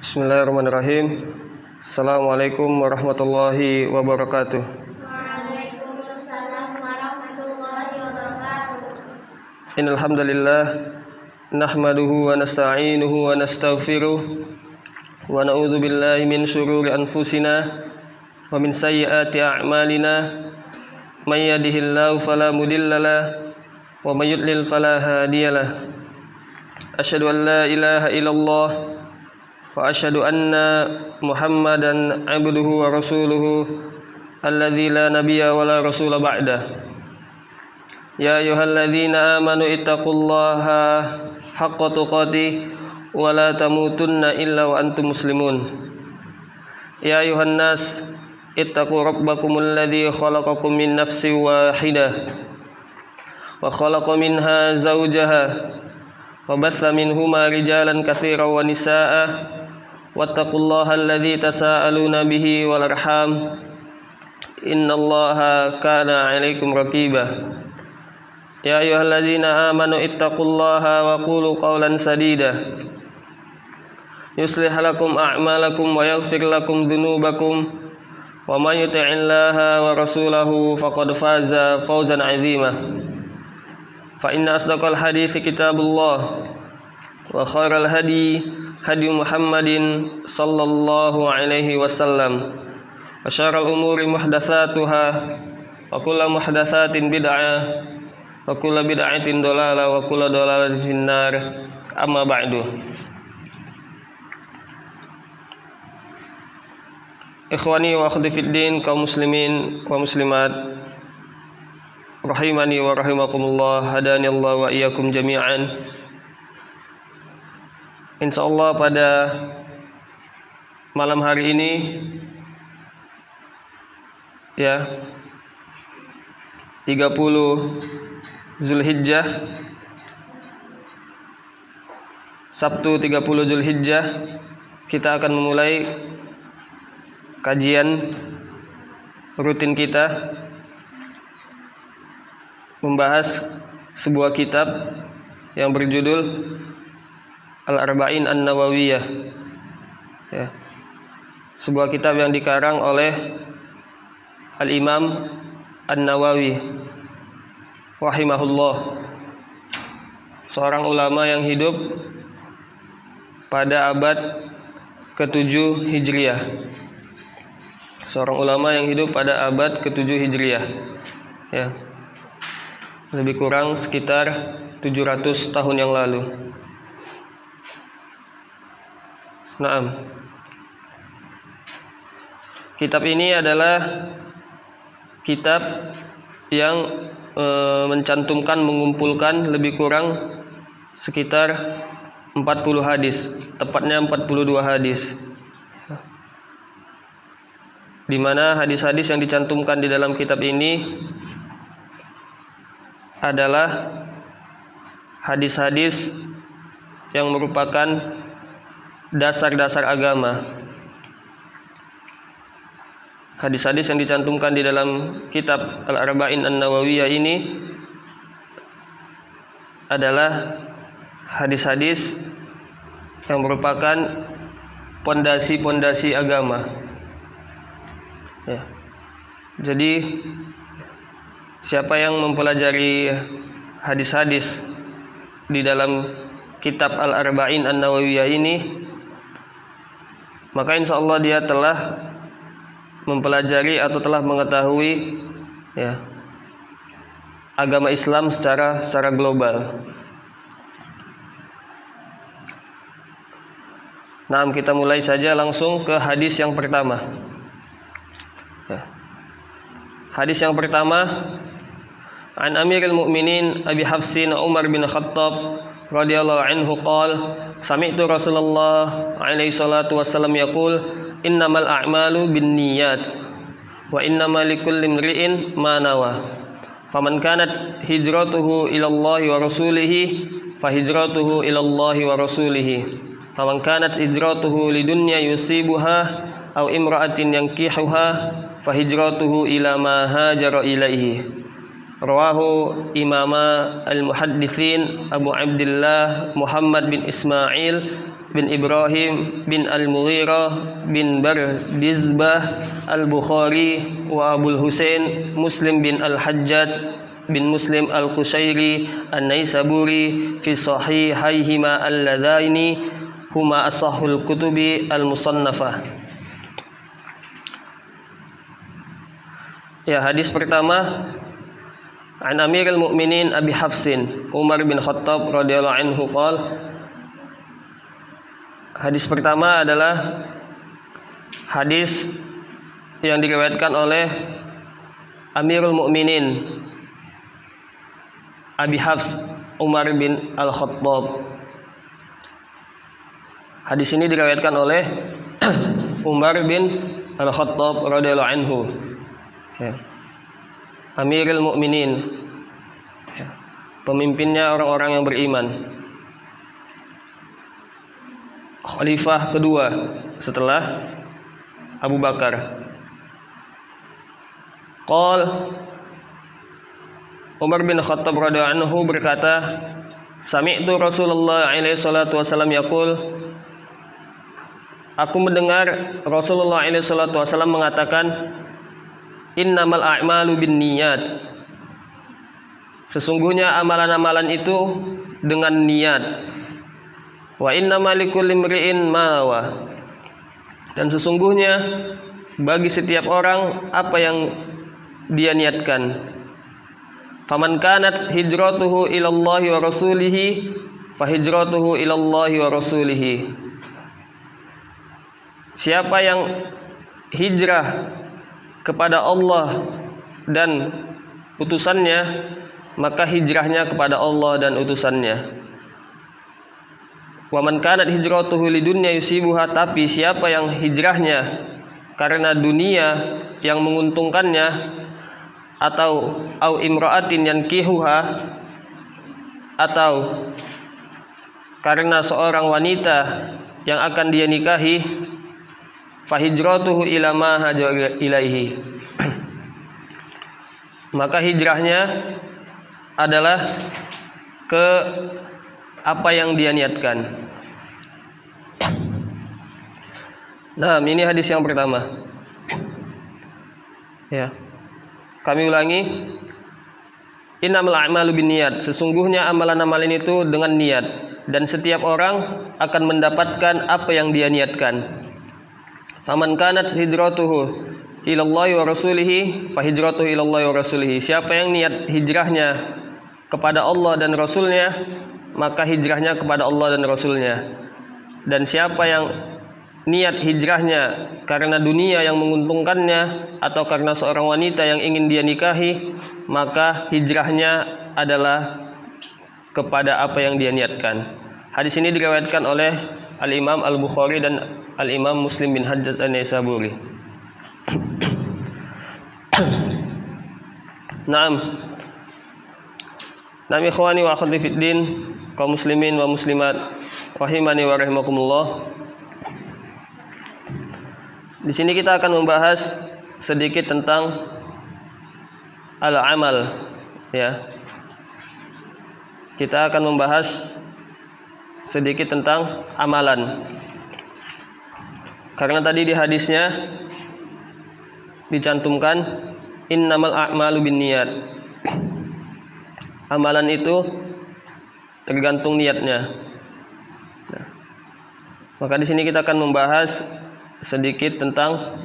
Bismillahirrahmanirrahim. Assalamualaikum warahmatullahi wabarakatuh. Waalaikumsalam warahmatullahi wabarakatuh. Innal hamdalillah nahmaduhu wa nasta'inuhu wa nastaghfiruh wa na'udzu billahi min shururi anfusina wa min sayyiati a'malina. May yahdihillahu fala mudhillalah wa may yudlil fala hadiyalah. Asyhadu an la ilaha illallah wa asyhadu anna Muhammadan abduhu wa rasuluhu alladzi la nabiyya wa la rasula ba'dah. Ya ayyuhalladzina amanu ittaqullaha haqqa tuqatih wa la tamutunna illa wa antum muslimun. Ya ayyuhan nas ittaqu rabbakumul ladzi khalaqakum min nafsin wahidah wa khalaqa minha zawjaha wa batha minhuma rijalan katsiran wa nisaa'a wattaqullaha alladzi tasaaluna bihi wal arham innallaha kana 'alaikum raqiba. Ya ayyuhalladzina amanu ittaqullaha wa qulu qawlan sadida yuslih lakum a'malakum wa yaghfir lakum dhunubakum wa may yuti'illaha wa rasulahu faqad faza fawzan 'azima. Fa inna asdaqal hadithi kitabullah wa khairal hadi Muhammadin sallallahu alaihi wasallam wa syarrul umuri muhdatsatuha wa kullu muhdatsatin bid'ah wa kullu bid'atin dhalalah wa kullu dhalalatin finnar. Amma ba'du. Ikhwani wa akhwati fid din, kaum muslimin wa muslimat rahimani wa rahimakumullah, hadani Allah wa iyyakum jami'an. Insyaallah pada malam hari ini ya 30 Zulhijjah, Sabtu 30 Zulhijjah, kita akan memulai kajian rutin kita membahas sebuah kitab yang berjudul Al-Arba'in An-Nawawiyah ya. Sebuah kitab yang dikarang oleh Al-Imam An-Nawawi rahimahullah, seorang ulama yang hidup pada abad ke-7 Hijriah. Seorang ulama yang hidup pada abad ke-7 Hijriah ya. Lebih kurang sekitar 700 tahun yang lalu. Naam. Kitab ini adalah kitab yang mencantumkan, mengumpulkan lebih kurang sekitar 40 hadis, tepatnya 42 hadis. Di mana hadis-hadis yang dicantumkan di dalam kitab ini adalah hadis-hadis yang merupakan dasar-dasar agama. Hadis-hadis yang dicantumkan di dalam kitab Al-Arba'in An-Nawawiyah ini adalah hadis-hadis yang merupakan pondasi-pondasi agama ya. Jadi siapa yang mempelajari hadis-hadis di dalam kitab Al-Arba'in An-Nawawiyah ini, maka insyaallah dia telah mempelajari atau telah mengetahui ya agama Islam secara global. Nah, kita mulai saja langsung ke hadis yang pertama ya. Hadis yang pertama, an Amirul Mukminin Abi Hafsin Umar bin Khattab radhiyallahu anhu qala sami'tu Rasulullah alaihi salatu wasallam yaqul innamal a'malu binniyat wa innamal likulli imri'in ma nawa faman kanat hijratuhu ila Allah wa rasulihi fa hijratuhu ila Allah wa rasulihi faman kanat hijratuhu lidunya yusibuha aw imra'atin yankihuha fa hijratuhu ila ma hajara ilaihi. Rawahu Imama al-Muhadditsin Abu Abdullah Muhammad bin Ismail bin Ibrahim bin Al-Mughirah bin Bardizbah Al-Bukhari wa Abul Husain Muslim bin Al-Hajjaj bin Muslim Al-Qushairi An-Naisaburi fi sahihaihima alladzaini huma ashahul kutubi al-musannafah. Ya, hadis pertama, an Amirul Mukminin Abi Hafsin Umar bin Khattab radhiyallahu anhu qala. Hadis pertama adalah hadis yang diriwayatkan oleh Amirul Mukminin Abi Hafs Umar bin Al-Khattab. Hadis ini diriwayatkan oleh Umar bin Al-Khattab radhiyallahu anhu. Ya. Amirul Mukminin, ya. Pemimpinnya orang-orang yang beriman, khalifah kedua setelah Abu Bakar. Qal Umar bin Khattab radhiyallahu anhu berkata, sami'tu Rasulullah alaihi salatu wasallam yaqul, aku mendengar Rasulullah alaihi salatu wasallam mengatakan, innamal a'malu binniyat, sesungguhnya amalan-amalan itu dengan niat. Wa innamal likulli imri'in ma nawa, dan sesungguhnya bagi setiap orang apa yang dia niatkan. Faman kanat hijratuhu ilallahi wa rasulihi fa hijratuhu ilallahi wa rasulihi. Siapa yang hijrah kepada Allah dan utusannya, maka hijrahnya kepada Allah dan utusannya. Wa man kanat hijratuhu lidunya yusibuha, tapi siapa yang hijrahnya karena dunia yang menguntungkannya, atau au imra'atin yankihuha, atau karena seorang wanita yang akan dia nikahi, fa hijratuhu ila ma hajara ilaihi, maka hijrahnya adalah ke apa yang dia niatkan. Nah, ini hadis yang pertama. Ya. Kami ulangi. Innamal a'malu binniyat, sesungguhnya amalan-amalan itu dengan niat, dan setiap orang akan mendapatkan apa yang dia niatkan. Faman kanat hijratuhu ilallahi wa rasulihi fa hijratuhu ilallahi wa rasulihi. Siapa yang niat hijrahnya kepada Allah dan Rasulnya, maka hijrahnya kepada Allah dan Rasulnya. Dan siapa yang niat hijrahnya karena dunia yang menguntungkannya, atau karena seorang wanita yang ingin dia nikahi, maka hijrahnya adalah kepada apa yang dia niatkan. Hadis ini diriwayatkan oleh Al-Imam Al-Bukhari dan Al-Imam Muslim bin Hajjaj An-Naisaburi. Naam. Nami ikhwani wa akhwati fid din, kaum muslimin wa muslimat rahimani wa rahimakumullah. Di sini kita akan membahas sedikit tentang al-amal, ya. Kita akan membahas sedikit tentang amalan. Karena tadi di hadisnya dicantumkan innamal a'malu binniyat. Amalan itu tergantung niatnya. Nah, maka di sini kita akan membahas sedikit tentang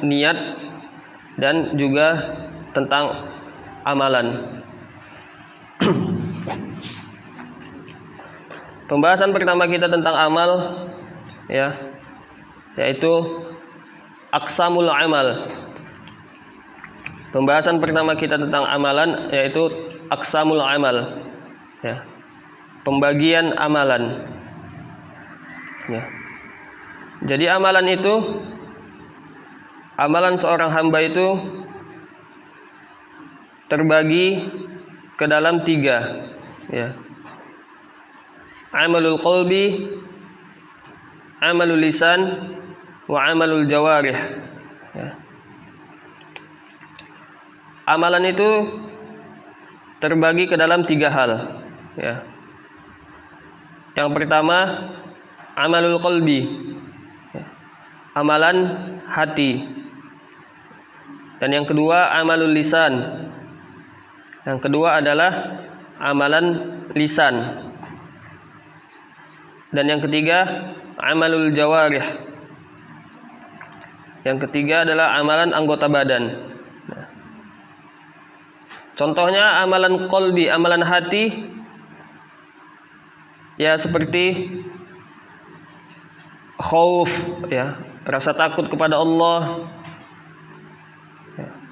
niat dan juga tentang amalan. Pembahasan pertama kita tentang amal, ya, yaitu aqsamul amal. Pembahasan pertama kita tentang amalan yaitu aqsamul amal, ya, pembagian amalan, ya. Jadi amalan itu, amalan seorang hamba itu terbagi ke dalam 3, ya. Amalul qalbi, amalul lisan, wa amalul jawarih, ya. Amalan itu terbagi ke dalam 3 hal, ya. Yang pertama amalul qalbi, amalan hati. Dan yang kedua amalul lisan. Yang kedua adalah amalan lisan. Dan yang ketiga amalul jawarih. Yang ketiga adalah amalan anggota badan. Contohnya amalan qalbi, amalan hati, ya seperti khauf, ya, rasa takut kepada Allah.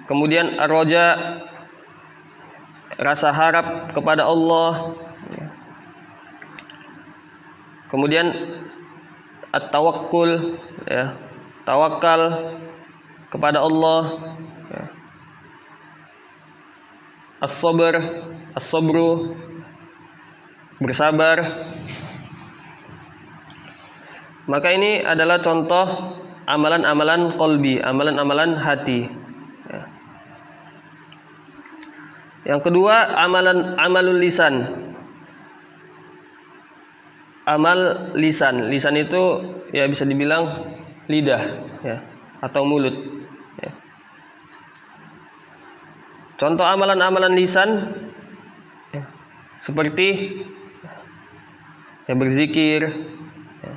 Kemudian ar-raja, rasa harap kepada Allah. Kemudian at-tawakkul, ya, tawakal kepada Allah. As-sabr, as-sabru, bersabar. Maka ini adalah contoh amalan-amalan qalbi, amalan-amalan hati. Yang kedua amalul lisan. Amal lisan. Lisan itu ya bisa dibilang lidah, ya, atau mulut, ya. Contoh amalan-amalan lisan, ya, seperti ya, berzikir, ya,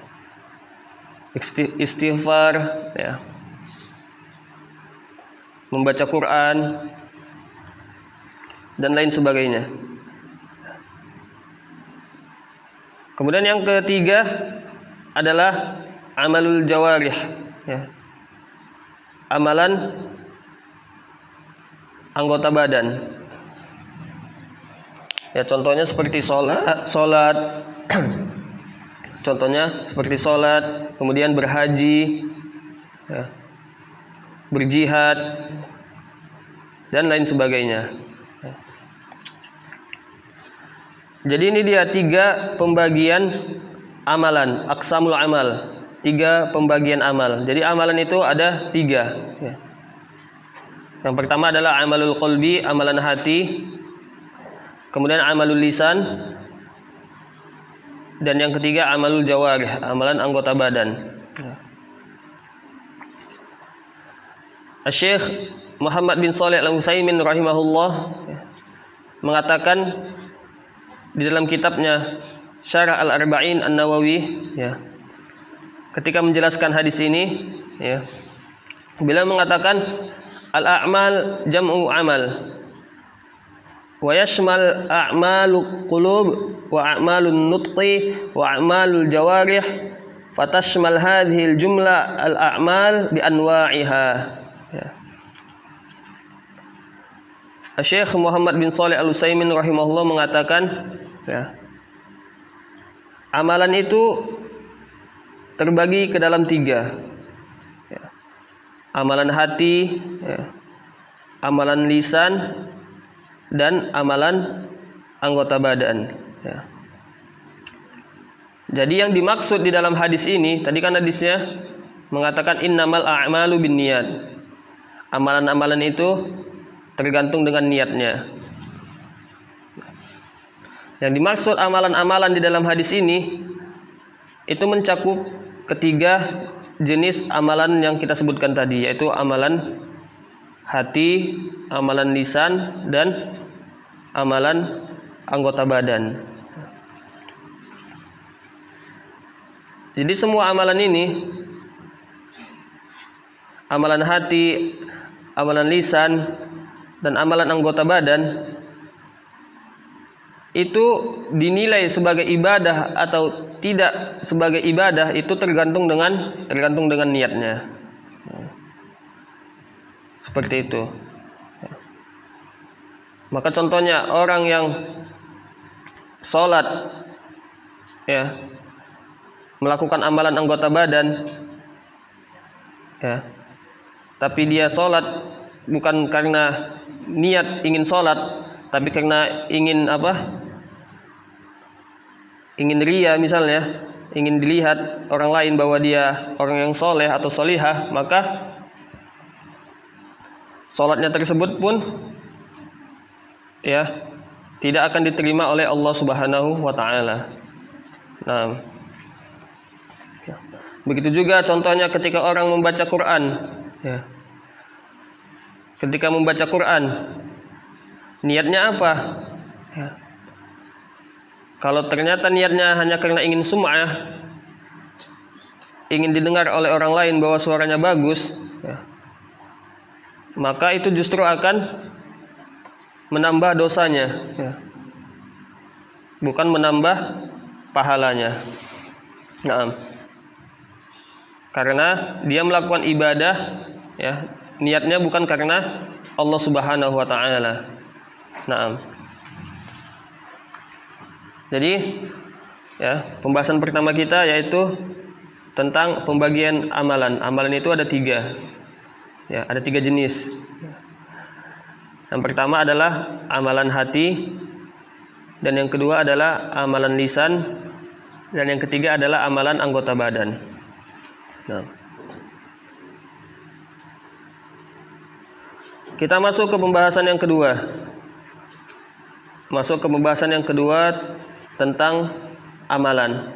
istighfar, ya, membaca Quran, dan lain sebagainya. Kemudian yang ketiga adalah amalul jawarih, ya, amalan anggota badan. Ya, contohnya seperti salat, contohnya seperti salat, kemudian berhaji, ya, berjihad, dan lain sebagainya. Jadi ini dia 3 pembagian amalan, aqsamul amal, 3 pembagian amal. Jadi amalan itu ada 3, ya. Yang pertama adalah amalul qalbi, amalan hati. Kemudian amalul lisan. Dan yang ketiga amalul jawarih, amalan anggota badan. Syekh Muhammad bin Shalih Al-Utsaimin rahimahullah mengatakan di dalam kitabnya Syarah Al-Arba'in An-Nawawi, ya, ketika menjelaskan hadis ini, ya, beliau mengatakan al-a'mal jam'u amal wa yashmal a'malul qulub wa a'malun nutqi wa a'malul jawarih fatashmal hadhil jumla al-a'mal bi anwa'iha, ya. Syekh Muhammad bin Shalih Al-Utsaimin rahimahullah mengatakan, ya, amalan itu terbagi ke dalam 3, ya. Amalan hati, ya, amalan lisan, dan amalan anggota badan, ya. Jadi yang dimaksud di dalam hadis ini, tadi kan hadisnya mengatakan innamal a'malu binniyat. Amalan-amalan itu tergantung dengan niatnya. Yang dimaksud amalan-amalan di dalam hadis ini itu mencakup ketiga jenis amalan yang kita sebutkan tadi, yaitu amalan hati, amalan lisan, dan amalan anggota badan. Jadi semua amalan ini, amalan hati, amalan lisan, dan amalan anggota badan, itu dinilai sebagai ibadah atau tidak sebagai ibadah itu tergantung dengan niatnya. Seperti itu. Maka contohnya orang yang sholat, ya, melakukan amalan anggota badan, ya, tapi dia sholat bukan karena niat ingin sholat, tapi karena ingin apa? Ingin riya misalnya, ingin dilihat orang lain bahwa dia orang yang soleh atau solihah, maka sholatnya tersebut pun, ya, tidak akan diterima oleh Allah Subhanahu wa Ta'ala. Nah, begitu juga contohnya ketika orang membaca Quran, ya. Ketika membaca Quran, niatnya apa? Ya. Kalau ternyata niatnya hanya karena ingin sum'ah, ingin didengar oleh orang lain bahwa suaranya bagus, ya, maka itu justru akan menambah dosanya, ya, bukan menambah pahalanya. Nah, karena dia melakukan ibadah, ya, niatnya bukan karena Allah Subhanahu wa taala. Nah, jadi ya, pembahasan pertama kita yaitu tentang pembagian amalan. Amalan itu ada 3. Ya, ada 3 jenis. Yang pertama adalah amalan hati, dan yang kedua adalah amalan lisan, dan yang ketiga adalah amalan anggota badan. Nah, kita masuk ke pembahasan yang kedua. Tentang amalan.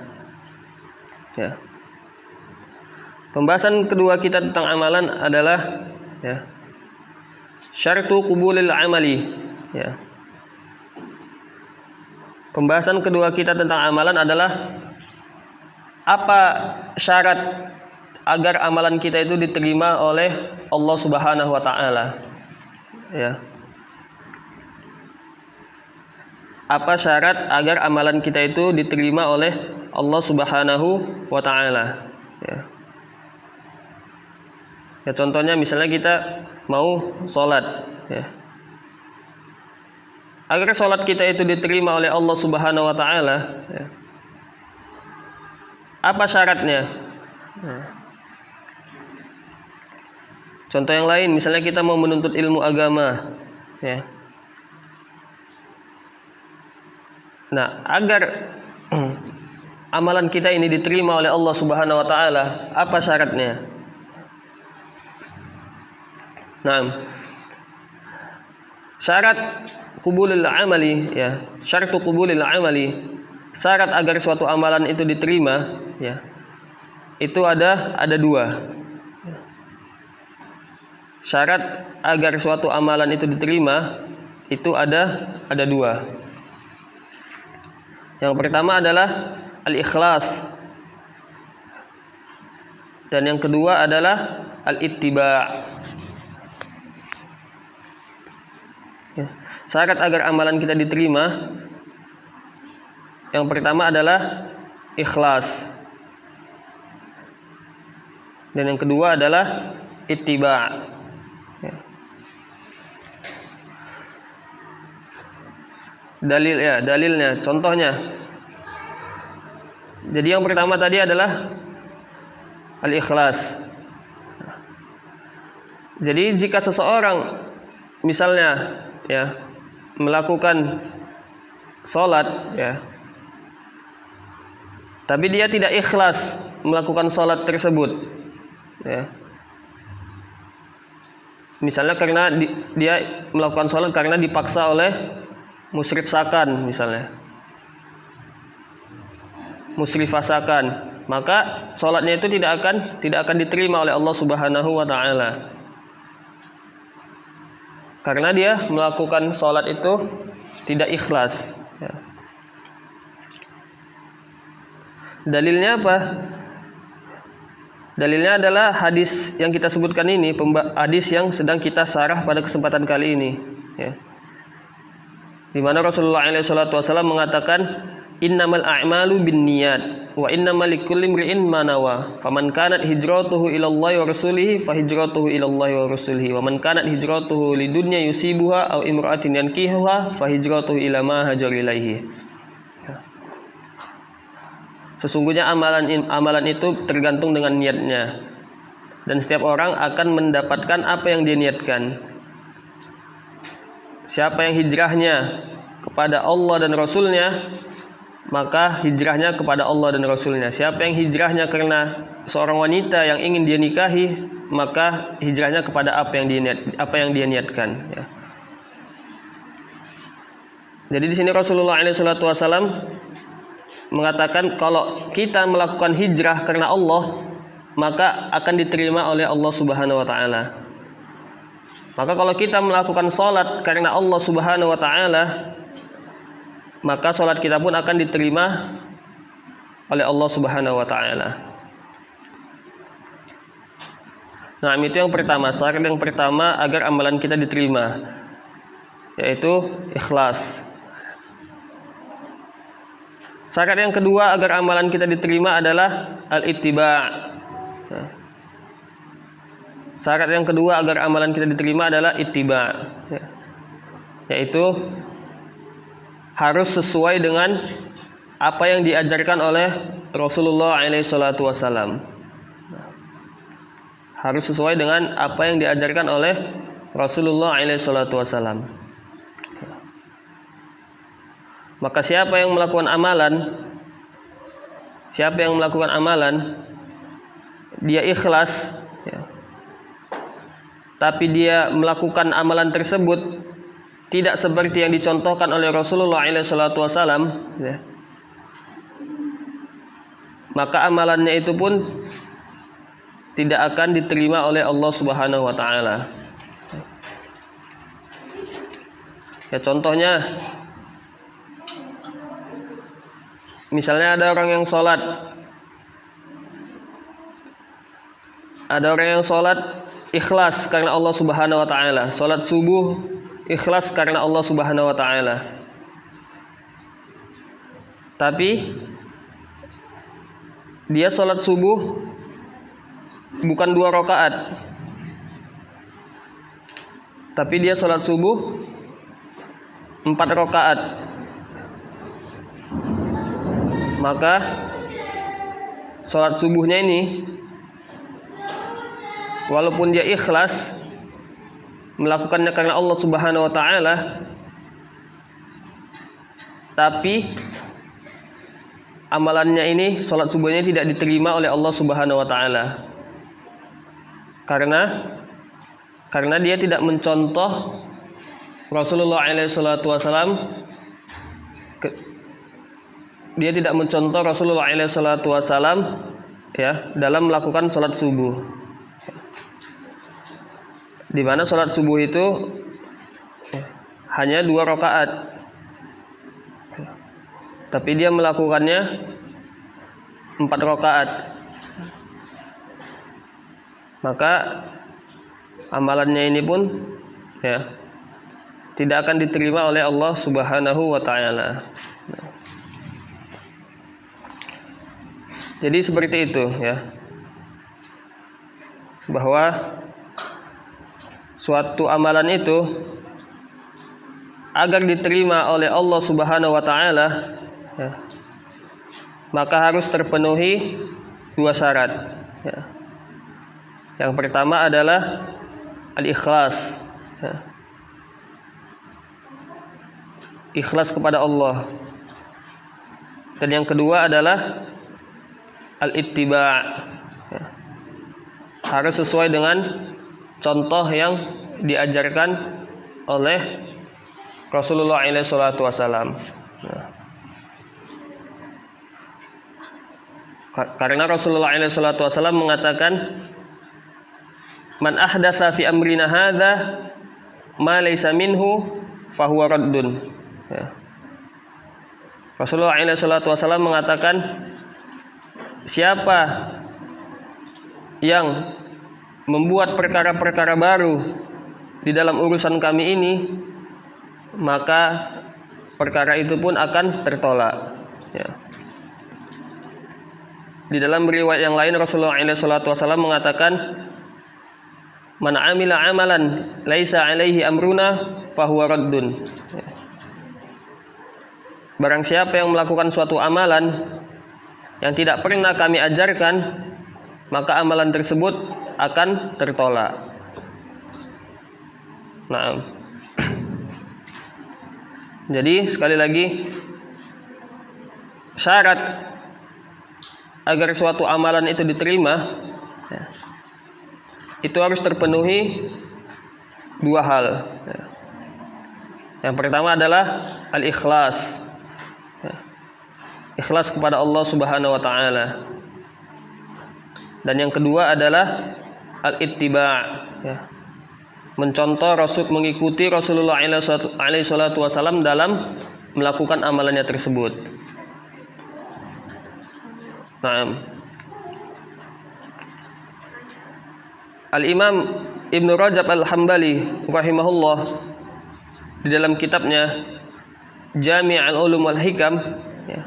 Ya. Pembahasan kedua kita tentang amalan adalah, ya, syartu qubulil amali. Ya. Pembahasan kedua kita tentang amalan adalah apa syarat agar amalan kita itu diterima oleh Allah Subhanahu wa taala. Ya. Apa syarat agar amalan kita itu diterima oleh Allah Subhanahu wa taala? Ya. Ya, contohnya misalnya kita mau sholat, ya. Agar sholat kita itu diterima oleh Allah Subhanahu wa taala, ya, apa syaratnya? Ya. Contoh yang lain, misalnya kita mau menuntut ilmu agama, ya. Nah, agar amalan kita ini diterima oleh Allah Subhanahu wa taala, apa syaratnya? Nah, syarat qubulil amali, ya, syartu qubulil amali, syarat agar suatu amalan itu diterima, ya, itu ada 2. Syarat agar suatu amalan itu diterima itu ada 2. Yang pertama adalah al-ikhlas, dan yang kedua adalah al-ittiba'. Ya. Syarat agar amalan kita diterima, yang pertama adalah ikhlas, dan yang kedua adalah ittiba'. Ya. Dalilnya, contohnya. Jadi yang pertama tadi adalah al-ikhlas. Jadi jika seseorang misalnya, ya, melakukan sholat, ya, tapi dia tidak ikhlas melakukan sholat tersebut, ya. Misalnya karena dia melakukan sholat karena dipaksa oleh musyrifsakan, misalnya musrifasakan, maka sholatnya itu tidak akan diterima oleh Allah Subhanahu wa taala, karena dia melakukan sholat itu tidak ikhlas, ya. Dalilnya apa? Dalilnya adalah hadis yang kita sebutkan ini, hadis yang sedang kita syarah pada kesempatan kali ini, ya. Di mana Rasulullah SAW mengatakan, innamal a'malu binniyat wa innamal likulli imri'in ma nawa. Faman kanat hijratuhu ila Allah wa rasulihi fa hijratuhu ila Allah wa rasulihi. Wa man kanat hijratuhu lidunya yusibuha aw imra'atin yankihuha fa hijratuhu ila ma hajar ilaihi. Sesungguhnya amalan itu tergantung dengan niatnya, dan setiap orang akan mendapatkan apa yang dia niatkan. Siapa yang hijrahnya kepada Allah dan Rasulnya, maka hijrahnya kepada Allah dan Rasulnya. Siapa yang hijrahnya karena seorang wanita yang ingin dia nikahi, maka hijrahnya kepada apa yang dia niatkan, ya. Jadi di sini Rasulullah SAW mengatakan kalau kita melakukan hijrah karena Allah, maka akan diterima oleh Allah Subhanahu wa taala. Maka kalau kita melakukan salat karena Allah Subhanahu wa taala, maka salat kita pun akan diterima oleh Allah Subhanahu wa taala. Nah, itu yang pertama, syarat yang pertama agar amalan kita diterima, yaitu ikhlas. Syarat yang kedua agar amalan kita diterima adalah al-ittiba'. Syarat yang kedua agar amalan kita diterima adalah ittiba', yaitu harus sesuai dengan apa yang diajarkan oleh Rasulullah SAW. Harus sesuai dengan apa yang diajarkan oleh Rasulullah SAW. Maka siapa yang melakukan amalan, dia ikhlas, tapi dia melakukan amalan tersebut tidak seperti yang dicontohkan oleh Rasulullah SAW, maka amalannya itu pun tidak akan diterima oleh Allah Subhanahu wa taala. Ya, contohnya, misalnya ada orang yang sholat, ikhlas karena Allah Subhanahu wa taala. Sholat subuh ikhlas karena Allah Subhanahu wa taala. Tapi dia sholat subuh bukan 2 rakaat, tapi dia sholat subuh 4 rakaat. Maka sholat subuhnya ini, walaupun dia ikhlas melakukannya karena Allah Subhanahu wa taala, tapi amalannya ini, sholat subuhnya tidak diterima oleh Allah Subhanahu wa taala. Karena dia tidak mencontoh Rasulullah SAW. Dia tidak mencontoh Rasulullah SAW dalam melakukan sholat subuh. Di mana sholat subuh itu hanya 2 rakaat, tapi dia melakukannya 4 rakaat. Maka amalannya ini pun tidak akan diterima oleh Allah Subhanahu wa taala. Jadi seperti itu, bahwa suatu amalan itu agar diterima oleh Allah Subhanahu wa taala, maka harus terpenuhi 2 syarat. Yang pertama adalah al-ikhlas, ikhlas kepada Allah. Dan yang kedua adalah al-ittiba', harus sesuai dengan contoh yang diajarkan oleh Rasulullah SAW. Karena Rasulullah SAW mengatakan, man ahdatsa fi amrina hadza ma laysa minhu fahuwa raddun. Rasulullah SAW mengatakan, siapa yang membuat perkara-perkara baru di dalam urusan kami ini, maka perkara itu pun akan tertolak. Di dalam riwayat yang lain Rasulullah SAW mengatakan, man amila amalan laisa alaihi amruna fahuwa raddun. Barang siapa yang melakukan suatu amalan yang tidak pernah kami ajarkan, maka amalan tersebut akan tertolak. Nah, jadi sekali lagi, syarat agar suatu amalan itu diterima, itu harus terpenuhi 2 hal. Yang pertama adalah al-ikhlas. ikhlas kepada Allah Subhanahu wa taala. Dan yang kedua adalah al-ittiba', ya. Mencontoh mengikuti Rasulullah alaihi salatu wasallam dalam melakukan amalannya tersebut. Naam. Al-Imam Ibnu Rajab Al-Hambali rahimahullah di dalam kitabnya Jami' al-Ulum wal Hikam, ya,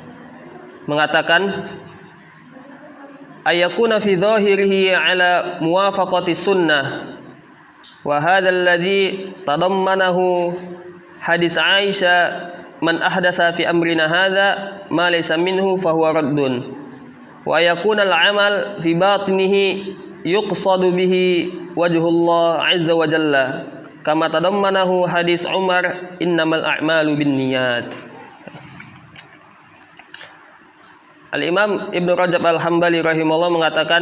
mengatakan ayakuna fi dhahirihi ala muwafaqati sunnah wa hadha alladhi tadammanahu hadis Aisyah man ahdatha fi amrina hadha ma laysa minhu fahuwa raddun wa yakuna al-amal fi batinihi yuqsadu bihi wajhullah azza wa jalla kama tadammanahu hadis Umar innamal a'malu binniyat. Al-Imam Ibnu Rajab Al-Hambali rahimahullah mengatakan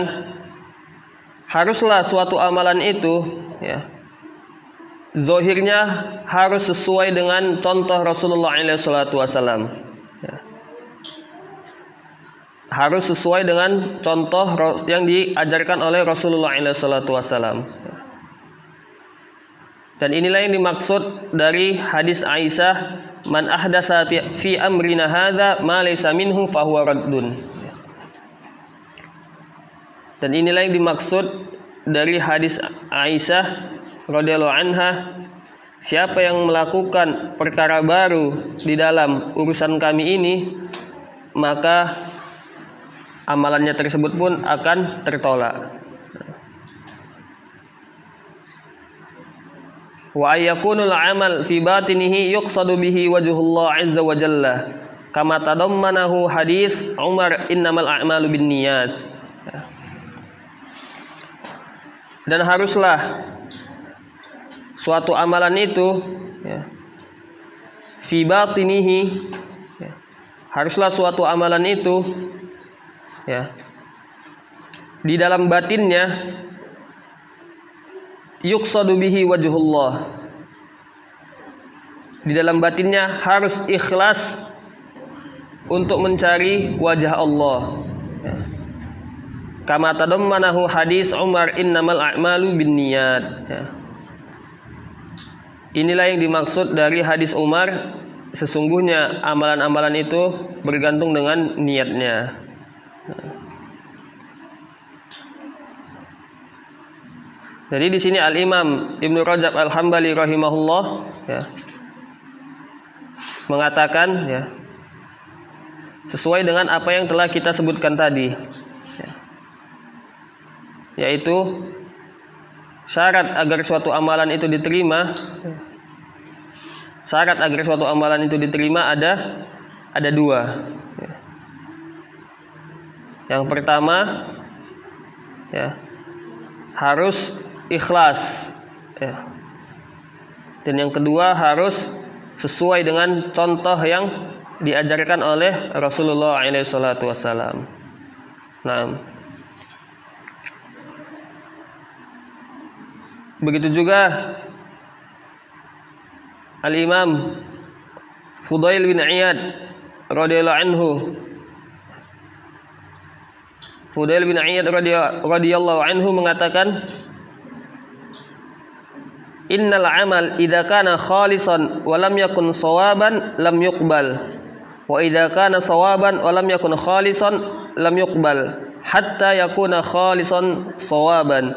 haruslah suatu amalan itu, ya, zahirnya harus sesuai dengan contoh Rasulullah SAW, ya. Harus sesuai dengan contoh yang diajarkan oleh Rasulullah SAW. Dan inilah yang dimaksud dari hadis Aisyah, man ahdatsa fi amrina hadza ma laysa minhu fahuwa raddun. Dan inilah yang dimaksud dari hadis Aisyah radhiyallahu anha, siapa yang melakukan perkara baru di dalam urusan kami ini, maka amalannya tersebut pun akan tertolak. Wa ayakunul amal fi batinihi yuqsadu bihi wajhullah azza wa jalla kama tadammanahu hadis Umar innamal a'malu binniyat. Dan haruslah suatu amalan itu, ya, fi batinihi, ya, haruslah suatu amalan itu, ya, di dalam batinnya yuqsadu bihi wajhullah, di dalam batinnya harus ikhlas untuk mencari wajah Allah, ya. Kama tadammanahu hadis Umar innamal a'malu binniyat, ya. Inilah yang dimaksud dari hadis Umar, sesungguhnya amalan-amalan itu bergantung dengan niatnya. Jadi di sini Al-Imam Ibnu Rajab Al-Hambali rahimahullah, ya, mengatakan, ya, sesuai dengan apa yang telah kita sebutkan tadi, ya, yaitu syarat agar suatu amalan itu diterima, syarat agar suatu amalan itu diterima ada dua, ya. Yang pertama, ya, harus ikhlas, ya. Dan yang kedua harus sesuai dengan contoh yang diajarkan oleh Rasulullah SAW. Nah, begitu juga Al-Imam Fudail bin Iyad radhiyallahu anhu. Fudail bin Iyad radhiyallahu anhu mengatakan, innal amal idza kana khalisan wa lam yakun shawaban lam yuqbal wa idza kana shawaban wa lam yakun khalisan lam yuqbal hatta yakuna khalisan shawaban.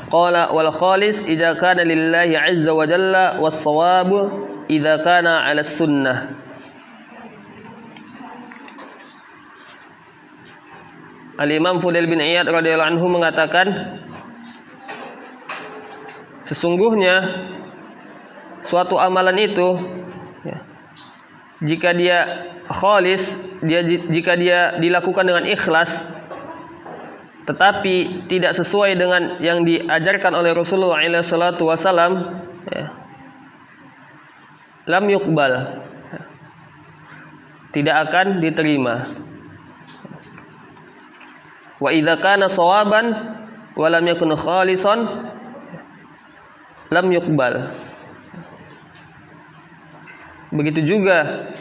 Qala wal khalis idza kana lillahi azza wa jalla was shawab idza kana 'ala sunnah. Al-Imam Fudail bin Iyad radhiyallahu anhu mengatakan, sesungguhnya suatu amalan itu, ya, jika dia khalis, jika dia dilakukan dengan ikhlas, tetapi tidak sesuai dengan yang diajarkan oleh Rasulullah SAW, ya, lam yuqbal, tidak akan diterima. Wa idza kana shawaban wa lam yakun khalisan lam yuqbal. Begitu juga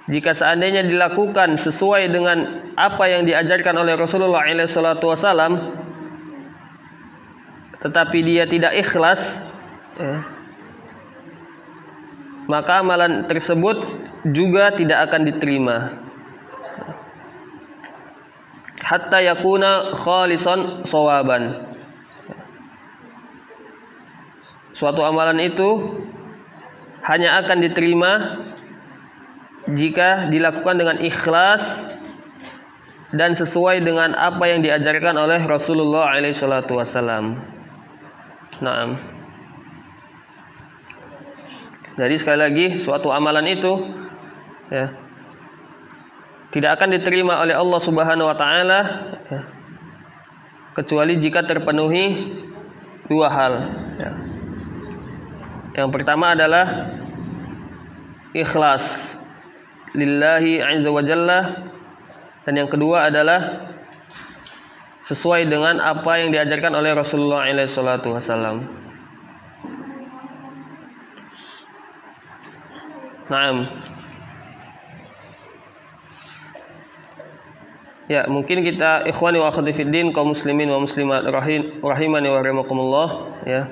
jika seandainya dilakukan sesuai dengan apa yang diajarkan oleh Rasulullah SAW, tetapi dia tidak ikhlas, maka amalan tersebut juga tidak akan diterima. Hatta yakuna khalisan shawaban. Suatu amalan itu hanya akan diterima jika dilakukan dengan ikhlas dan sesuai dengan apa yang diajarkan oleh Rasulullah SAW. Naam. Jadi sekali lagi, suatu amalan itu tidak akan diterima oleh Allah Subhanahu wa taala kecuali jika terpenuhi dua hal. Yang pertama adalah ikhlas lillahi azza wa jalla, dan yang kedua adalah sesuai dengan apa yang diajarkan oleh Rasulullah SAW. Naam. Ya, mungkin kita ikhwani wa akhwati fiddin, kaum muslimin wa muslimat rahimani wa rahimakumullah, ya.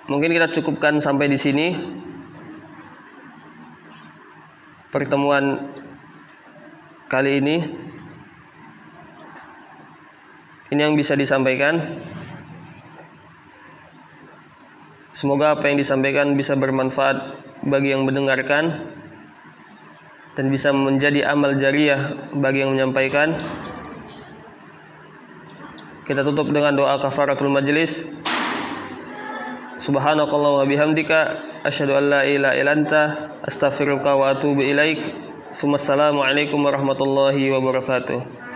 Mungkin kita cukupkan sampai di sini pertemuan kali ini. Ini yang bisa disampaikan. Semoga apa yang disampaikan bisa bermanfaat bagi yang mendengarkan dan bisa menjadi amal jariyah bagi yang menyampaikan. Kita tutup dengan doa kafaratul majlis. Subhanakallah wa bihamdika asyhadu an la ilaha illa anta astaghfiruka wa atubu ilaik. Assalamualaikum warahmatullahi wabarakatuh.